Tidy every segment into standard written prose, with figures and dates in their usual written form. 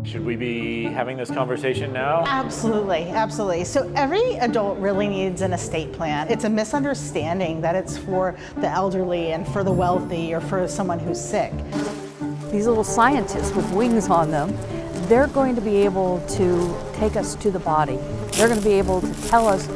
Should we be having this conversation now? Absolutely, absolutely. So every adult really needs an estate plan. It's a misunderstanding that it's for the elderly and for the wealthy or for someone who's sick. These little scientists with wings on them, they're going to be able to take us to the body. They're going to be able to tell us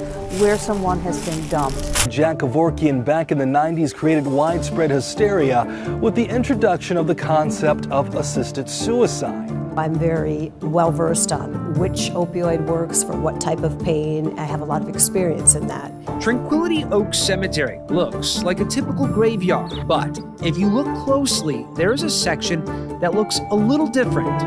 where someone has been dumped. Jack Kevorkian back in the 90s created widespread hysteria with the introduction of the concept of assisted suicide. I'm very well versed on which opioid works for what type of pain. I have a lot of experience in that. Tranquility Oak Cemetery looks like a typical graveyard, but if you look closely, there is a section that looks a little different.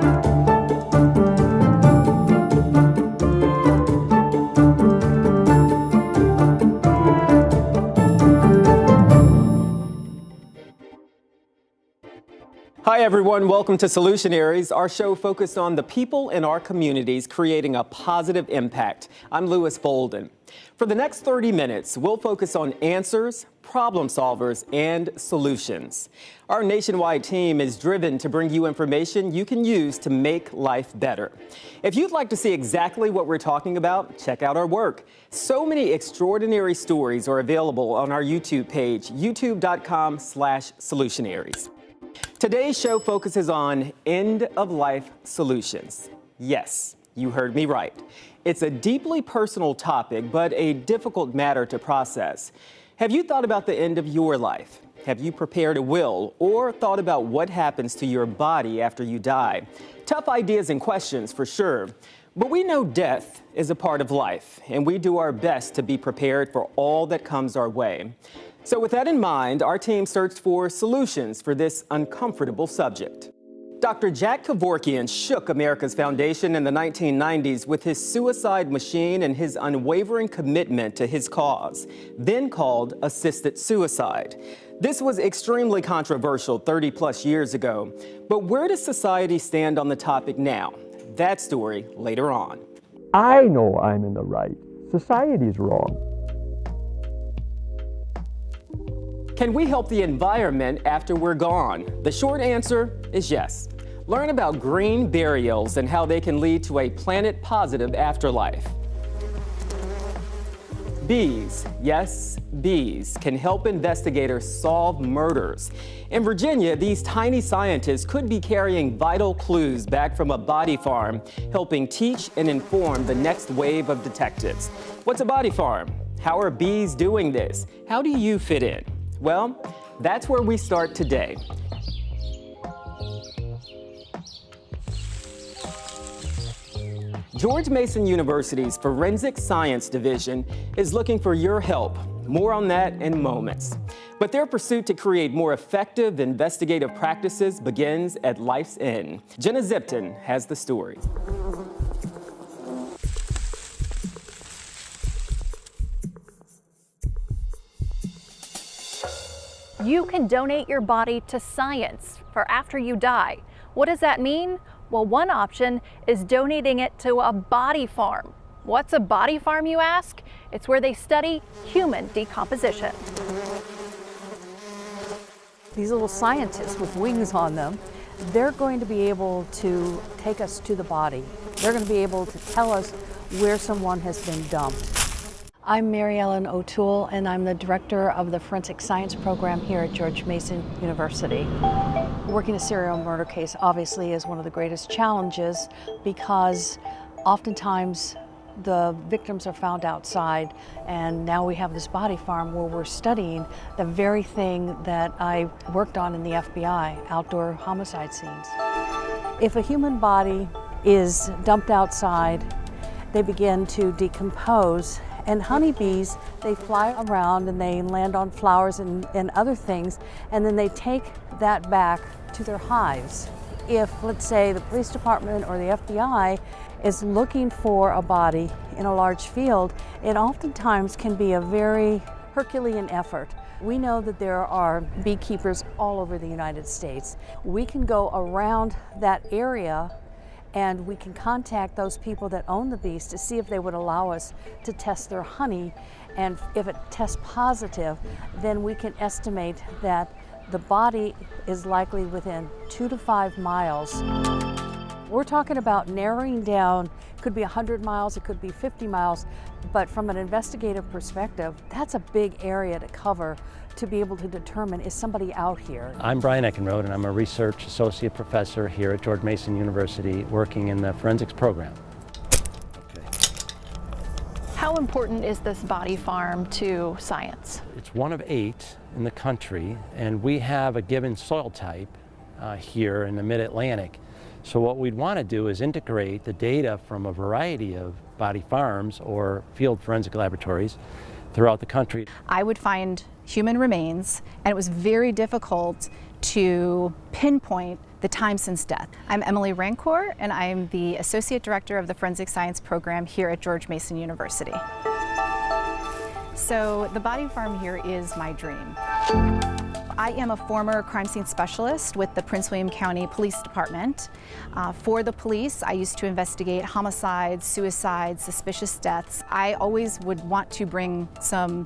Hi everyone, welcome to Solutionaries, our show focused on the people in our communities creating a positive impact. I'm Lewis Bolden. For the next 30 minutes, we'll focus on answers, problem solvers, and solutions. Our nationwide team is driven to bring you information you can use to make life better. If you'd like to see exactly what we're talking about, check out our work. So many extraordinary stories are available on our YouTube page, youtube.com/Solutionaries. Today's show focuses on end-of-life solutions. Yes, you heard me right. It's a deeply personal topic, but a difficult matter to process. Have you thought about the end of your life? Have you prepared a will or thought about what happens to your body after you die? Tough ideas and questions for sure, but we know death is a part of life, and we do our best to be prepared for all that comes our way. So with that in mind, our team searched for solutions for this uncomfortable subject. Dr. Jack Kevorkian shook America's foundation in the 1990s with his suicide machine and his unwavering commitment to his cause, then called assisted suicide. This was extremely controversial 30 plus years ago, but where does society stand on the topic now? That story later on. I know I'm in the right. Society's wrong. Can we help the environment after we're gone? The short answer is yes. Learn about green burials and how they can lead to a planet-positive afterlife. Bees, yes, bees can help investigators solve murders. In Virginia, these tiny scientists could be carrying vital clues back from a body farm, helping teach and inform the next wave of detectives. What's a body farm? How are bees doing this? How do you fit in? Well, that's where we start today. George Mason University's Forensic Science Division is looking for your help. More on that in moments. But their pursuit to create more effective investigative practices begins at life's end. Jenna Zipton has the story. You can donate your body to science for after you die. What does that mean? Well, one option is donating it to a body farm. What's a body farm, you ask? It's where they study human decomposition. These little scientists with wings on them, they're going to be able to take us to the body. They're going to be able to tell us where someone has been dumped. I'm Mary Ellen O'Toole, and I'm the director of the Forensic Science Program here at George Mason University. Working a serial murder case obviously is one of the greatest challenges because oftentimes the victims are found outside, and now we have this body farm where we're studying the very thing that I worked on in the FBI, outdoor homicide scenes. If a human body is dumped outside, they begin to decompose. And honeybees, they fly around and they land on flowers and other things, and then they take that back to their hives. If, let's say, the police department or the FBI is looking for a body in a large field, it oftentimes can be a very Herculean effort. We know that there are beekeepers all over the United States. We can go around that area and we can contact those people that own the bees to see if they would allow us to test their honey. And if it tests positive, then we can estimate that the body is likely within 2 to 5 miles. We're talking about narrowing down, could be 100 miles, it could be 50 miles, but from an investigative perspective, that's a big area to cover to be able to determine, is somebody out here? I'm Brian Eckenrode, and I'm a research associate professor here at George Mason University working in the forensics program. How important is this body farm to science? It's one of 8 in the country, and we have a given soil type here in the mid-Atlantic. So what we'd want to do is integrate the data from a variety of body farms or field forensic laboratories throughout the country. I would find human remains, and it was very difficult to pinpoint the time since death. I'm Emily Rancourt, and I'm the Associate Director of the Forensic Science Program here at George Mason University. So the body farm here is my dream. I am a former crime scene specialist with the Prince William County Police Department. For the police, I used to investigate homicides, suicides, suspicious deaths. I always would want to bring some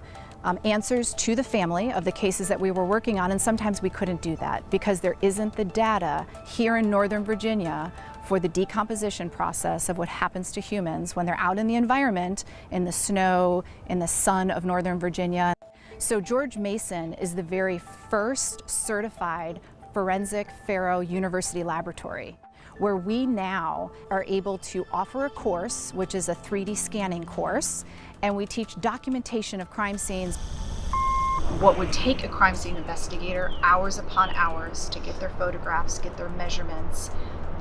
answers to the family of the cases that we were working on, and sometimes we couldn't do that because there isn't the data here in Northern Virginia for the decomposition process of what happens to humans when they're out in the environment, in the snow, in the sun of Northern Virginia. So George Mason is the very first certified forensic Faro University laboratory, where we now are able to offer a course, which is a 3D scanning course, and we teach documentation of crime scenes. What would take a crime scene investigator hours upon hours to get their photographs, get their measurements,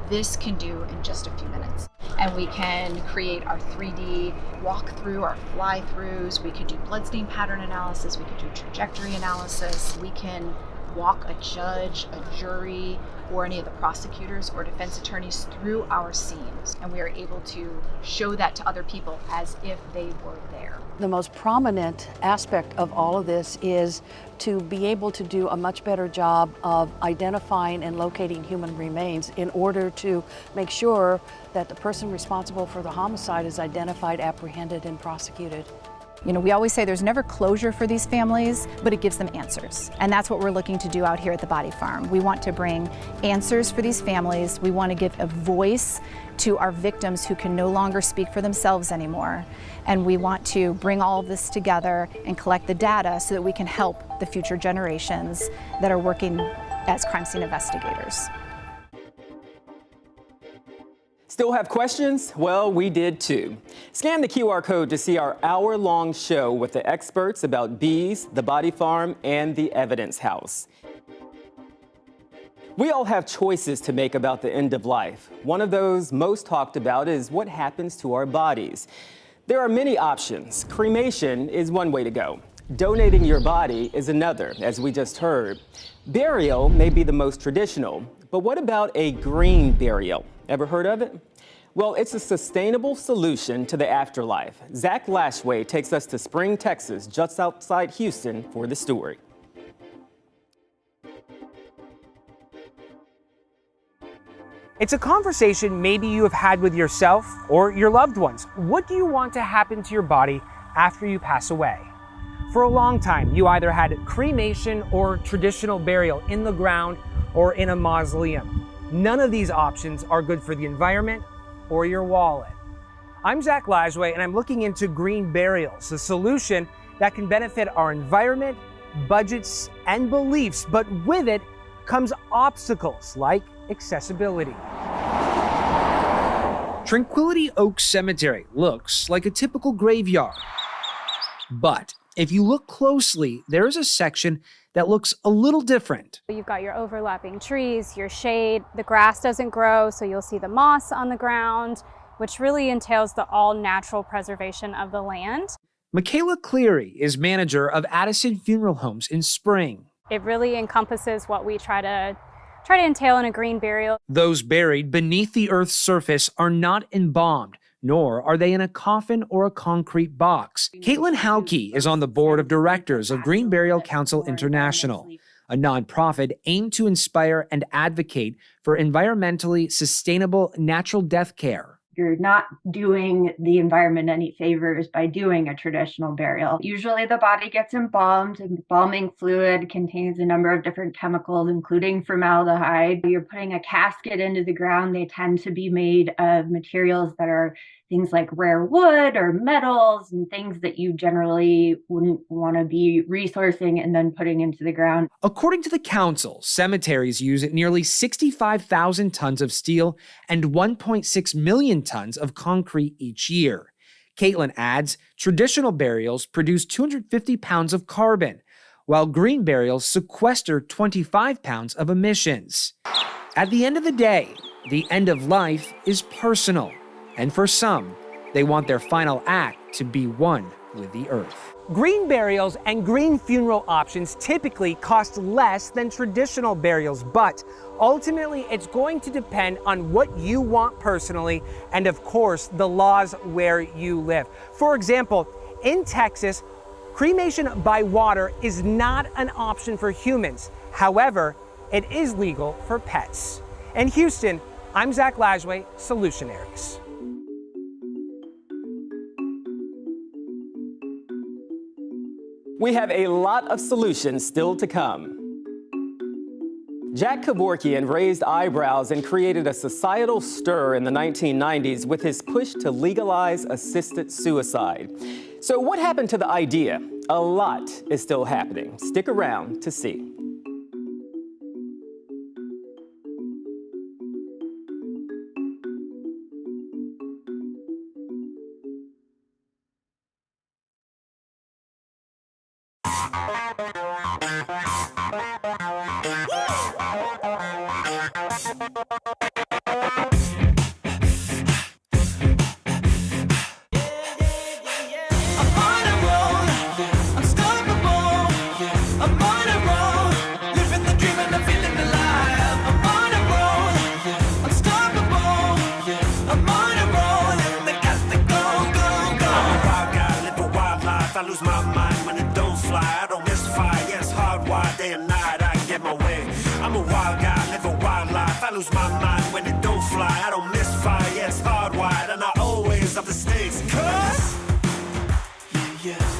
this can do in just a few minutes. And we can create our 3D walkthrough, our fly-throughs, we can do bloodstain pattern analysis, we can do trajectory analysis, we can walk a judge, a jury, or any of the prosecutors or defense attorneys through our scenes. And we are able to show that to other people as if they were there. The most prominent aspect of all of this is to be able to do a much better job of identifying and locating human remains in order to make sure that the person responsible for the homicide is identified, apprehended, and prosecuted. You know, we always say there's never closure for these families, but it gives them answers. And that's what we're looking to do out here at the Body Farm. We want to bring answers for these families. We want to give a voice to our victims who can no longer speak for themselves anymore. And we want to bring all of this together and collect the data so that we can help the future generations that are working as crime scene investigators. Still have questions? Well, we did too. Scan the QR code to see our hour-long show with the experts about bees, the body farm, and the evidence house. We all have choices to make about the end of life. One of those most talked about is what happens to our bodies. There are many options. Cremation is one way to go. Donating your body is another, as we just heard. Burial may be the most traditional, but what about a green burial? Ever heard of it? Well, it's a sustainable solution to the afterlife. Zach Lashway takes us to Spring, Texas, just outside Houston, for the story. It's a conversation maybe you have had with yourself or your loved ones. What do you want to happen to your body after you pass away? For a long time, you either had cremation or traditional burial in the ground or in a mausoleum. None of these options are good for the environment or your wallet. I'm Zach Lashway, and I'm looking into green burials, a solution that can benefit our environment, budgets, and beliefs, but with it comes obstacles like accessibility. Tranquility Oak Cemetery looks like a typical graveyard, but if you look closely, there is a section that looks a little different. You've got your overlapping trees, your shade, the grass doesn't grow, so you'll see the moss on the ground, which really entails the all-natural preservation of the land. Michaela Cleary is manager of Addison Funeral Homes in Spring. It really encompasses what we try to entail in a green burial. Those buried beneath the earth's surface are not embalmed, nor are they in a coffin or a concrete box. Caitlin Hauke is on the board of directors of Green Burial Council International, a nonprofit aimed to inspire and advocate for environmentally sustainable natural death care. you're not doing the environment any favors by doing a traditional burial. Usually the body gets embalmed. Embalming fluid contains a number of different chemicals, including formaldehyde. You're putting a casket into the ground. They tend to be made of materials that are things like rare wood or metals and things that you generally wouldn't want to be resourcing and then putting into the ground. According to the council, cemeteries use nearly 65,000 tons of steel and 1.6 million tons of concrete each year. Caitlin adds, traditional burials produce 250 pounds of carbon, while green burials sequester 25 pounds of emissions. At the end of the day, the end of life is personal. And for some, they want their final act to be one with the earth. Green burials and green funeral options typically cost less than traditional burials, but ultimately it's going to depend on what you want personally and, of course, the laws where you live. For example, in Texas, cremation by water is not an option for humans. However, it is legal for pets. In Houston, I'm Zach Lajway, Solutionaries. We have a lot of solutions still to come. Jack Kevorkian raised eyebrows and created a societal stir in the 1990s with his push to legalize assisted suicide. So what happened to the idea? A lot is still happening. Stick around to see. I lose my mind when it don't fly. I don't miss fire, yes, hardwired day and night. I get my way. I'm a wild guy, live a wild life. I lose my mind when it don't fly. I don't miss fire, yes, hardwired, and I always up the stakes. Cause yeah.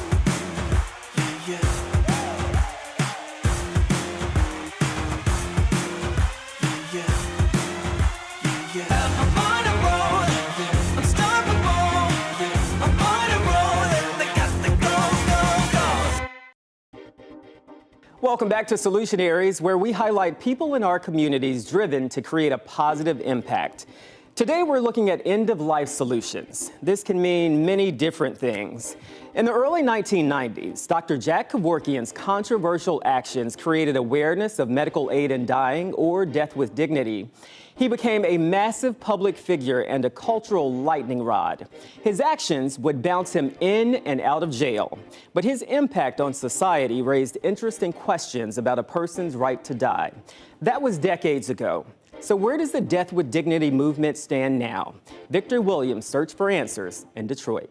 Welcome back to Solutionaries, where we highlight people in our communities driven to create a positive impact. Today, we're looking at end-of-life solutions. This can mean many different things. In the early 1990s, Dr. Jack Kevorkian's controversial actions created awareness of medical aid in dying or death with dignity. He became a massive public figure and a cultural lightning rod. His actions would bounce him in and out of jail, but his impact on society raised interesting questions about a person's right to die. That was decades ago. So where does the Death with Dignity movement stand now? Victor Williams searched for answers in Detroit.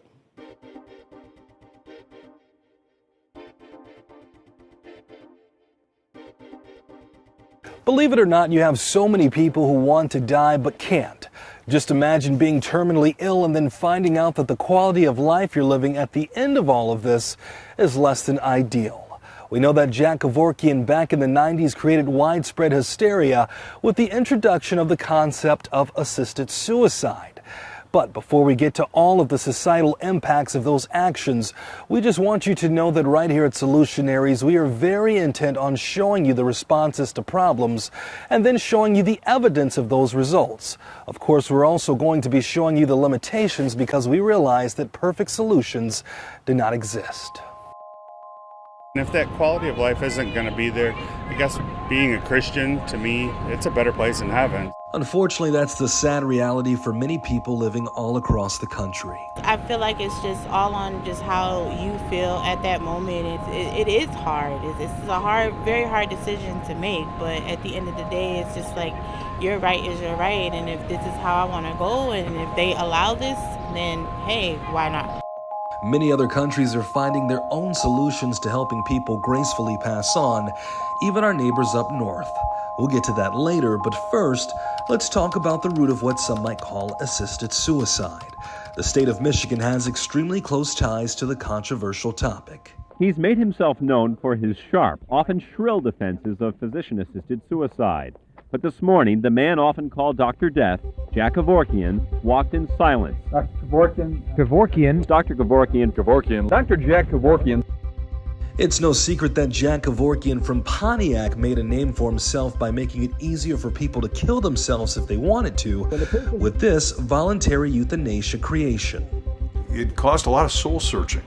Believe it or not, you have so many people who want to die but can't. Just imagine being terminally ill and then finding out that the quality of life you're living at the end of all of this is less than ideal. We know that Jack Kevorkian back in the 90s created widespread hysteria with the introduction of the concept of assisted suicide. But before we get to all of the societal impacts of those actions, we just want you to know that right here at Solutionaries, we are very intent on showing you the responses to problems and then showing you the evidence of those results. Of course, we're also going to be showing you the limitations because we realize that perfect solutions do not exist. And if that quality of life isn't going to be there, I guess being a Christian, to me, it's a better place than heaven. Unfortunately, that's the sad reality for many people living all across the country. I feel like it's just all on just how you feel at that moment. It is hard. It's a hard, very hard decision to make. But at the end of the day, it's just like your right is your right. And if this is how I want to go, and if they allow this, then hey, why not? Many other countries are finding their own solutions to helping people gracefully pass on, even our neighbors up north. We'll get to that later, but first, let's talk about the root of what some might call assisted suicide. The state of Michigan has extremely close ties to the controversial topic. He's made himself known for his sharp, often shrill defenses of physician-assisted suicide. But this morning, the man often called Dr. Death, Jack Kevorkian, walked in silence. Dr. Kevorkian. Kevorkian. Dr. Kevorkian. Kevorkian. Dr. Jack Kevorkian. It's no secret that Jack Kevorkian from Pontiac made a name for himself by making it easier for people to kill themselves if they wanted to with this voluntary euthanasia creation. It caused a lot of soul searching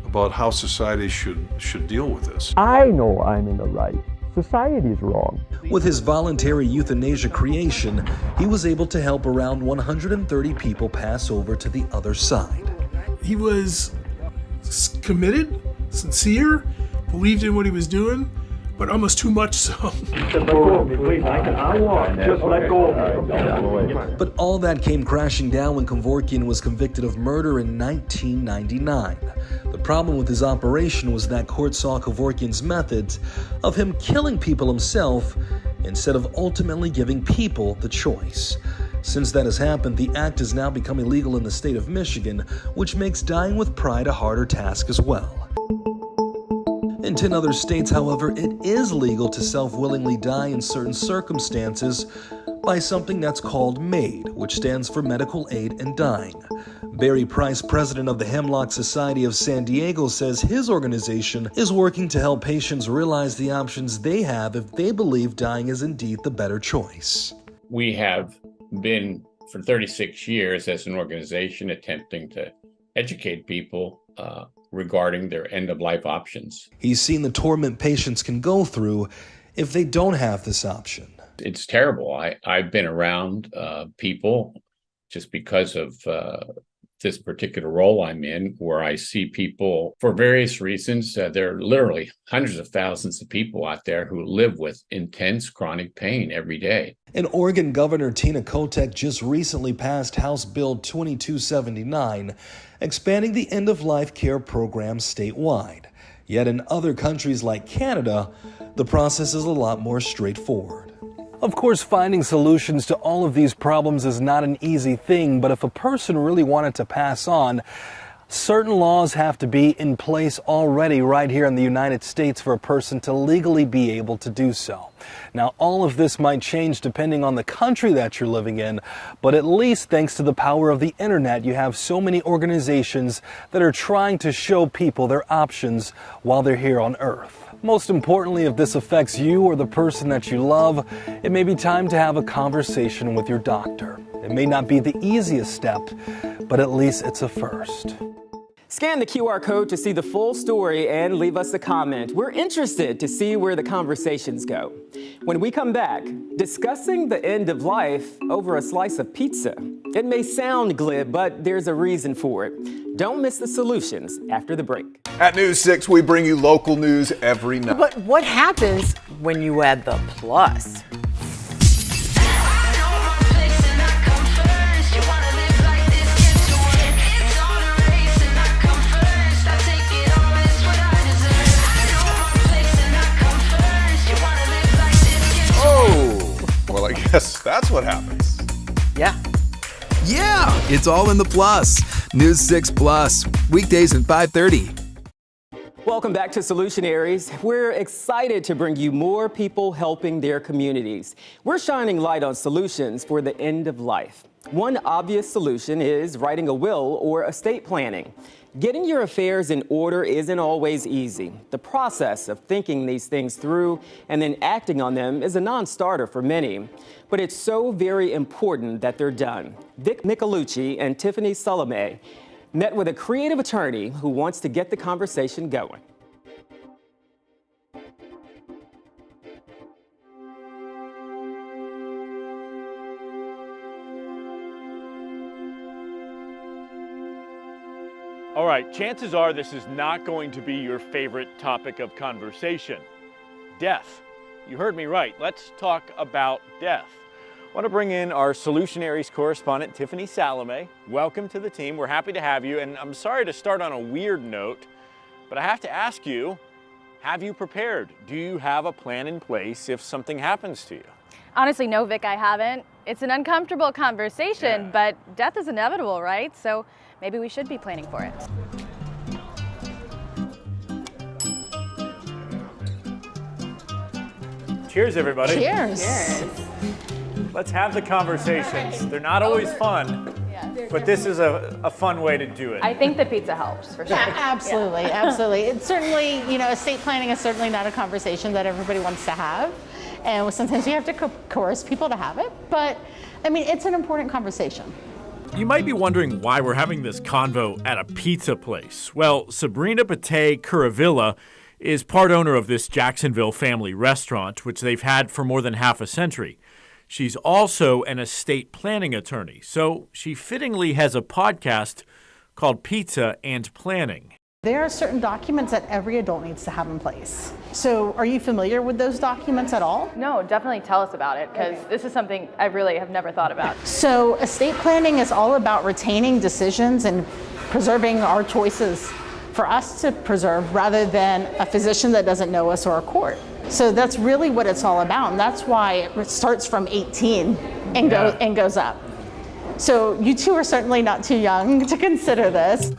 about how society should deal with this. I know I'm in the right. Society's wrong. With his voluntary euthanasia creation, he was able to help around 130 people pass over to the other side. He was committed, sincere, believed in what he was doing, but almost too much so. Just let go of me, please. I walk. Just let go of me. But all that came crashing down when Kevorkian was convicted of murder in 1999. The problem with his operation was that court saw Kevorkian's methods of him killing people himself instead of ultimately giving people the choice. Since that has happened, the act has now become illegal in the state of Michigan, which makes dying with pride a harder task as well. In 10 other states, however, it is legal to self-willingly die in certain circumstances by something that's called MAID, which stands for Medical Aid in Dying. Barry Price, president of the Hemlock Society of San Diego, says his organization is working to help patients realize the options they have if they believe dying is indeed the better choice. We have been for 36 years as an organization attempting to educate people regarding their end-of-life options. He's seen the torment patients can go through if they don't have this option. It's terrible. I've been around people just because of this particular role I'm in, where I see people for various reasons. There are literally hundreds of thousands of people out there who live with intense chronic pain every day. And Oregon Governor Tina Kotek just recently passed House Bill 2279, expanding the end-of-life care program statewide. Yet in other countries like Canada, the process is a lot more straightforward. Of course, finding solutions to all of these problems is not an easy thing, but if a person really wanted to pass on, certain laws have to be in place already right here in the United States for a person to legally be able to do so. Now, all of this might change depending on the country that you're living in, but at least thanks to the power of the internet, you have so many organizations that are trying to show people their options while they're here on Earth. Most importantly, if this affects you or the person that you love, it may be time to have a conversation with your doctor. It may not be the easiest step, but at least it's a first. Scan the QR code to see the full story and leave us a comment. We're interested to see where the conversations go. When we come back, discussing the end of life over a slice of pizza. It may sound glib, but there's a reason for it. Don't miss the solutions after the break. At News 6, we bring you local news every night. But what happens when you add the plus? Well, I guess that's what happens. Yeah. Yeah, it's all in the plus. News 6 Plus, weekdays at 5:30. Welcome back to Solutionaries. We're excited to bring you more people helping their communities. We're shining light on solutions for the end of life. One obvious solution is writing a will or estate planning. Getting your affairs in order isn't always easy. The process of thinking these things through and then acting on them is a non-starter for many. But it's so very important that they're done. Vic Michelucci and Tiffany Salome met with a creative attorney who wants to get the conversation going. All right, chances are this is not going to be your favorite topic of conversation. Death. You heard me right. Let's talk about death. I want to bring in our Solutionaries correspondent, Tiffany Salome. Welcome to the team. We're happy to have you. And I'm sorry to start on a weird note, but I have to ask you, Have you prepared? Do you have a plan in place if something happens to you? Honestly, no, Vic, I haven't. It's an uncomfortable conversation, but death is inevitable, right? So maybe we should be planning for it. Cheers, everybody. Cheers. Let's have the conversations. They're not always fun, but this is a fun way to do it. I think the pizza helps, for sure. Yeah, absolutely, absolutely. It's certainly, estate planning is certainly not a conversation that everybody wants to have. And sometimes you have to coerce people to have it. But, I mean, it's an important conversation. You might be wondering why we're having this convo at a pizza place. Well, Sabrina Bate Curavilla is part owner of this Jacksonville family restaurant, which they've had for more than half a century. She's also an estate planning attorney, so she fittingly has a podcast called Pizza and Planning. There are certain documents that every adult needs to have in place. So are you familiar with those documents at all? No, definitely tell us about it, because this is something I really have never thought about. So estate planning is all about retaining decisions and preserving our choices for us to preserve rather than a physician that doesn't know us or a court. So that's really what it's all about, and that's why it starts from 18 and goes up. So you two are certainly not too young to consider this.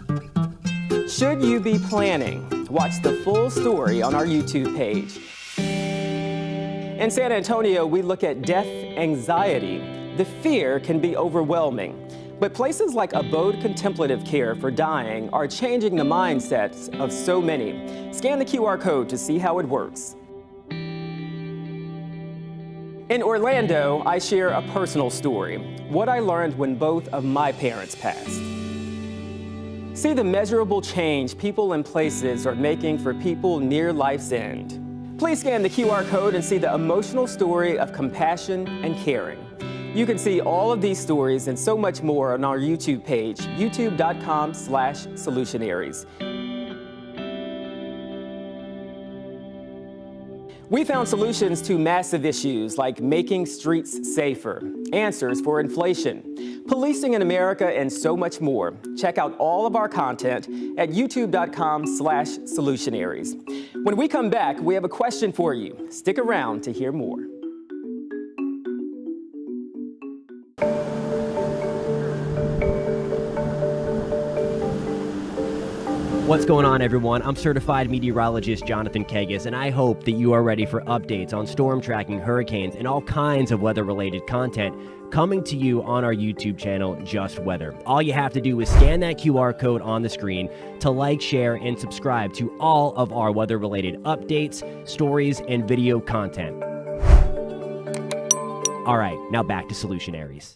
Should you be planning? Watch the full story on our YouTube page. In San Antonio, we look at death anxiety. The fear can be overwhelming, but places like Abode Contemplative Care for Dying are changing the mindsets of so many. Scan the QR code to see how it works. In Orlando, I share a personal story, what I learned when both of my parents passed. See the measurable change people and places are making for people near life's end. Please scan the QR code and see the emotional story of compassion and caring. You can see all of these stories and so much more on our YouTube page, youtube.com/Solutionaries. We found solutions to massive issues like making streets safer, answers for inflation, policing in America, and so much more. Check out all of our content at youtube.com/Solutionaries. When we come back, we have a question for you. Stick around to hear more. What's going on, everyone? I'm certified meteorologist Jonathan Kegas, and I hope that you are ready for updates on storm tracking, hurricanes, and all kinds of weather-related content coming to you on our YouTube channel, Just Weather. All you have to do is scan that QR code on the screen to like, share, and subscribe to all of our weather-related updates, stories, and video content. All right, now back to Solutionaries.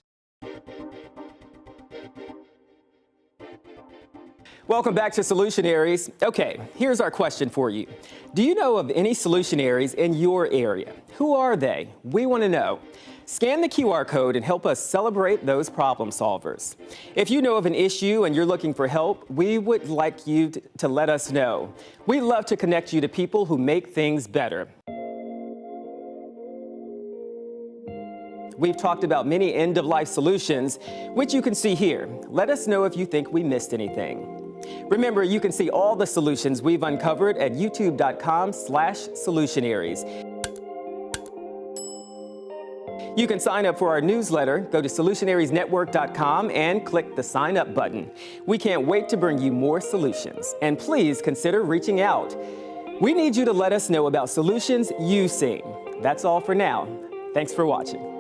Welcome back to Solutionaries. Okay, here's our question for you. Do you know of any Solutionaries in your area? Who are they? We want to know. Scan the QR code and help us celebrate those problem solvers. If you know of an issue and you're looking for help, we would like you to let us know. We'd love to connect you to people who make things better. We've talked about many end-of-life solutions, which you can see here. Let us know if you think we missed anything. Remember, you can see all the solutions we've uncovered at youtube.com/Solutionaries. You can sign up for our newsletter. Go to solutionariesnetwork.com and click the sign up button. We can't wait to bring you more solutions. And please consider reaching out. We need you to let us know about solutions you've seen. That's all for now. Thanks for watching.